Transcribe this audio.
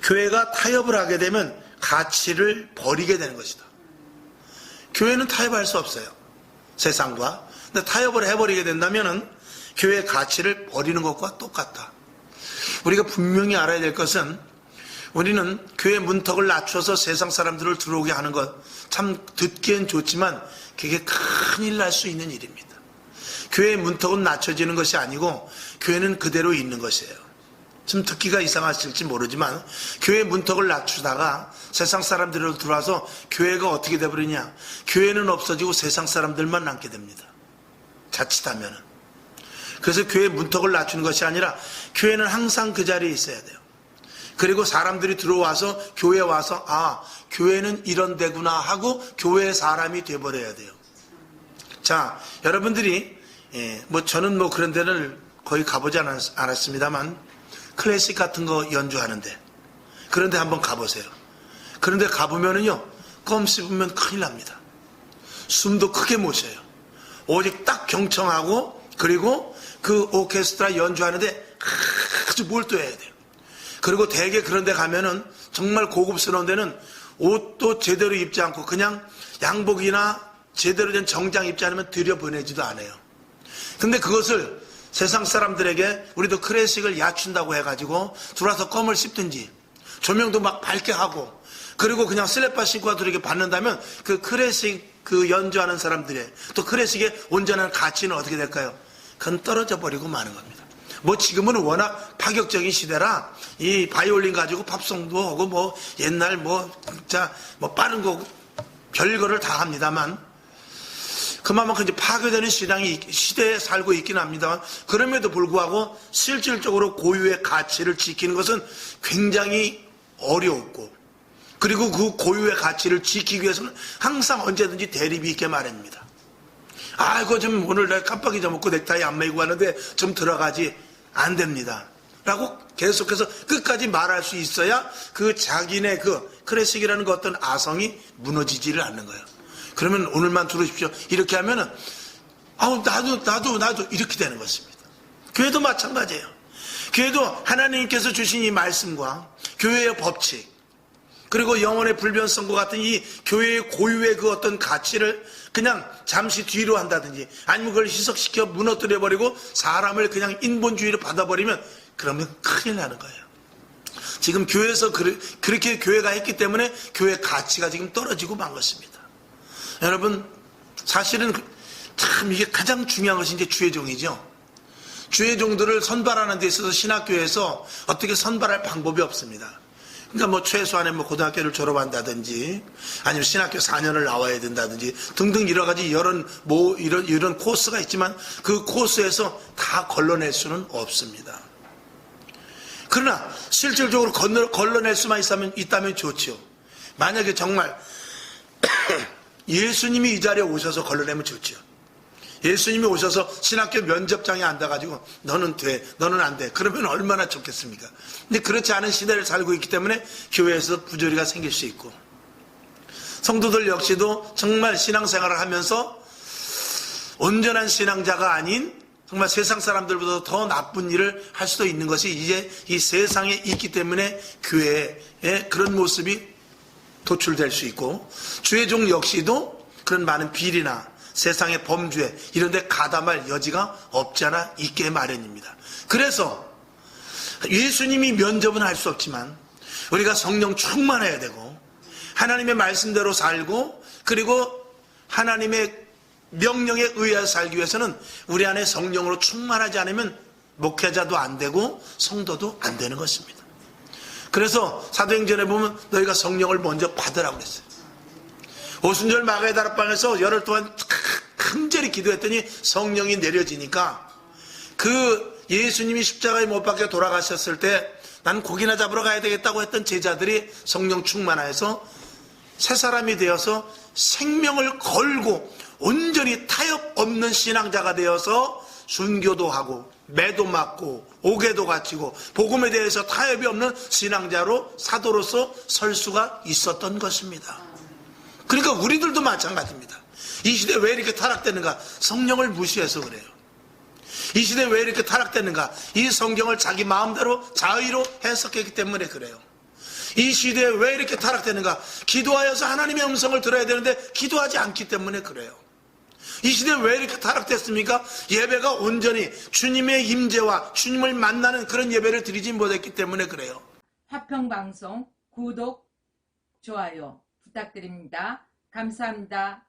교회가 타협을 하게 되면 가치를 버리게 되는 것이다. 교회는 타협할 수 없어요. 세상과. 근데 타협을 해버리게 된다면 교회의 가치를 버리는 것과 똑같다. 우리가 분명히 알아야 될 것은 우리는 교회 문턱을 낮춰서 세상 사람들을 들어오게 하는 것, 참 듣기엔 좋지만 그게 큰일 날 수 있는 일입니다. 교회의 문턱은 낮춰지는 것이 아니고 교회는 그대로 있는 것이에요. 좀 듣기가 이상하실지 모르지만 교회의 문턱을 낮추다가 세상 사람들로 들어와서 교회가 어떻게 되버리냐, 교회는 없어지고 세상 사람들만 남게 됩니다. 자칫하면은. 그래서 교회의 문턱을 낮추는 것이 아니라 교회는 항상 그 자리에 있어야 돼요. 그리고 사람들이 들어와서 교회에 와서 교회는 이런 데구나 하고 교회의 사람이 돼버려야 돼요. 자, 여러분들이 저는 그런 데를 거의 가보지 않았습니다만 클래식 같은 거 연주하는데 그런 데 한번 가보세요. 그런 데 가보면은요, 껌 씹으면 큰일 납니다. 숨도 크게 못 쉬어요. 오직 딱 경청하고 그리고 그 오케스트라 연주하는데 아주 몰두해야 돼요. 그리고 대개 그런 데 가면은 정말 고급스러운 데는 옷도 제대로 입지 않고 그냥 양복이나 제대로 된 정장 입지 않으면 들여보내지도 않아요. 근데 그것을 세상 사람들에게 우리도 클래식을 야춘다고 해가지고 들어와서 껌을 씹든지 조명도 막 밝게 하고 그리고 그냥 슬리퍼 신고 들에게 받는다면 그 클래식 그 연주하는 사람들의 또 클래식의 온전한 가치는 어떻게 될까요? 그건 떨어져 버리고 마는 겁니다. 지금은 워낙 파격적인 시대라 이 바이올린 가지고 팝송도 하고 옛날 빠른 곡 별거를 다 합니다만 그만큼 이제 파괴되는 시대에 살고 있긴 합니다만 그럼에도 불구하고 실질적으로 고유의 가치를 지키는 것은 굉장히 어려웠고 그리고 그 고유의 가치를 지키기 위해서는 항상 언제든지 대립이 있게 마련입니다. 이거 좀 오늘 내가 깜빡 잊어먹고 넥타이 안 매고 왔는데 좀 들어가지 안 됩니다. 라고 계속해서 끝까지 말할 수 있어야 그 자기네 그 클래식이라는 그 어떤 아성이 무너지지를 않는 거예요. 그러면 오늘만 들으십시오. 이렇게 하면은 나도 이렇게 되는 것입니다. 교회도 마찬가지예요. 교회도 하나님께서 주신 이 말씀과 교회의 법칙 그리고 영혼의 불변성과 같은 이 교회의 고유의 그 어떤 가치를 그냥 잠시 뒤로 한다든지 아니면 그걸 희석시켜 무너뜨려버리고 사람을 그냥 인본주의로 받아버리면 그러면 큰일 나는 거예요. 지금 교회에서 그렇게 교회가 했기 때문에 교회의 가치가 지금 떨어지고 만 것입니다. 여러분, 사실은 참 이게 가장 중요한 것이 이제 주의종이죠. 주의종들을 선발하는 데 있어서 신학교에서 어떻게 선발할 방법이 없습니다. 그러니까 최소한의 고등학교를 졸업한다든지 아니면 신학교 4년을 나와야 된다든지 등등 여러 가지 이런 코스가 있지만 그 코스에서 다 걸러낼 수는 없습니다. 그러나 실질적으로 걸러낼 수만 있다면 좋죠. 만약에 정말 예수님이 이 자리에 오셔서 걸러내면 좋죠. 예수님이 오셔서 신학교 면접장에 앉아가지고 너는 돼, 너는 안 돼. 그러면 얼마나 좋겠습니까? 근데 그렇지 않은 시대를 살고 있기 때문에 교회에서 부조리가 생길 수 있고 성도들 역시도 정말 신앙생활을 하면서 온전한 신앙자가 아닌 정말 세상 사람들보다 더 나쁜 일을 할 수도 있는 것이 이제 이 세상에 있기 때문에 교회의 그런 모습이 도출될 수 있고 주의종 역시도 그런 많은 비리나 세상의 범죄 이런 데 가담할 여지가 없지 않아 있게 마련입니다. 그래서 예수님이 면접은 할 수 없지만 우리가 성령 충만해야 되고 하나님의 말씀대로 살고 그리고 하나님의 명령에 의하여 살기 위해서는 우리 안에 성령으로 충만하지 않으면 목회자도 안 되고 성도도 안 되는 것입니다. 그래서 사도행전에 보면 너희가 성령을 먼저 받으라고 그랬어요. 오순절 마가의 다락방에서 열흘 동안 간절히 기도했더니 성령이 내려지니까 그 예수님이 십자가에 못 박혀 돌아가셨을 때 난 고기나 잡으러 가야 되겠다고 했던 제자들이 성령 충만하여서 새 사람이 되어서 생명을 걸고 온전히 타협 없는 신앙자가 되어서 순교도 하고 매도 맞고 옥에도 갇히고 복음에 대해서 타협이 없는 신앙자로 사도로서 설 수가 있었던 것입니다. 그러니까 우리들도 마찬가지입니다. 이 시대 왜 이렇게 타락되는가? 성령을 무시해서 그래요. 이 시대 왜 이렇게 타락되는가? 이 성경을 자기 마음대로 자의로 해석했기 때문에 그래요. 이 시대에 왜 이렇게 타락되는가? 기도하여서 하나님의 음성을 들어야 되는데 기도하지 않기 때문에 그래요. 이 시대에 왜 이렇게 타락됐습니까? 예배가 온전히 주님의 임재와 주님을 만나는 그런 예배를 드리지 못했기 때문에 그래요. 화평방송 구독, 좋아요 부탁드립니다. 감사합니다.